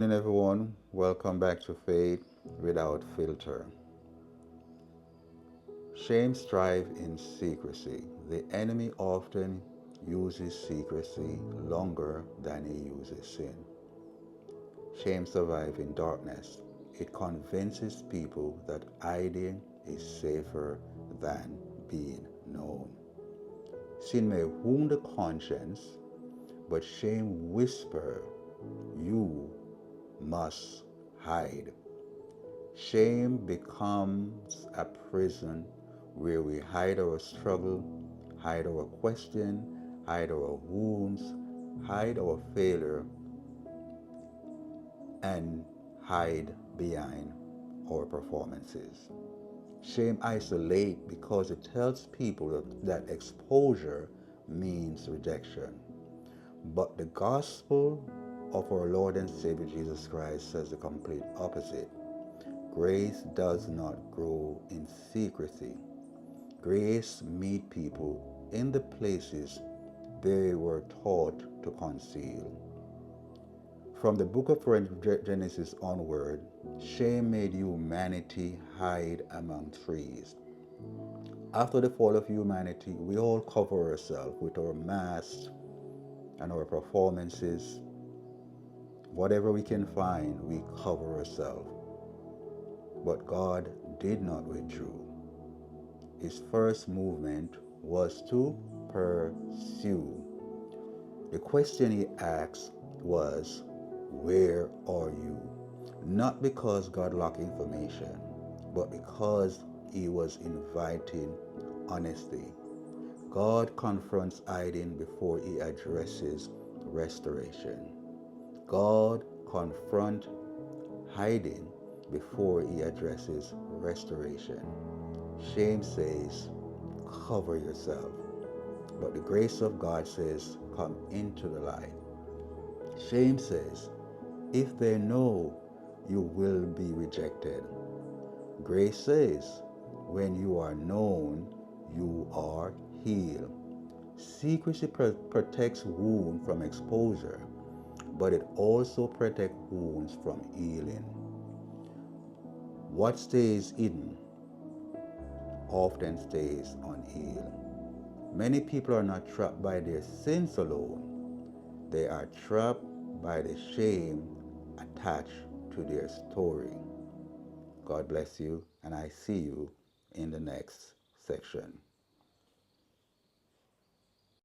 Good evening, everyone. Welcome back to Faith Without Filter. Shame thrives in secrecy. The enemy often uses secrecy longer than he uses sin. Shame survives in darkness. It convinces people that hiding is safer than being known. Sin may wound the conscience, but shame whispers, "You must hide." Shame becomes a prison where we hide our struggle, hide our question, hide our wounds, hide our failure, and hide behind our performances. Shame isolates because it tells people that exposure means rejection. But the gospel of our Lord and Savior Jesus Christ says the complete opposite. Grace does not grow in secrecy. Grace meets people in the places they were taught to conceal. From the book of Genesis onward, shame made humanity hide among trees. After the fall of humanity, we all cover ourselves with our masks and our performances. Whatever we can find, we cover ourselves. But God did not withdraw. His first movement was to pursue. The question he asked was, "Where are you?" Not because God lacked information, but because he was inviting honesty. God confronts hiding before he addresses restoration. God confronts hiding before he addresses restoration. Shame says, "Cover yourself." But the grace of God says, "Come into the light." Shame says, "If they know, you will be rejected." Grace says, "When you are known, you are healed." Secrecy protects wounds from exposure, but it also protects wounds from healing. What stays hidden often stays unhealed. Many people are not trapped by their sins alone, they are trapped by the shame attached to their story. God bless you, and I see you in the next section.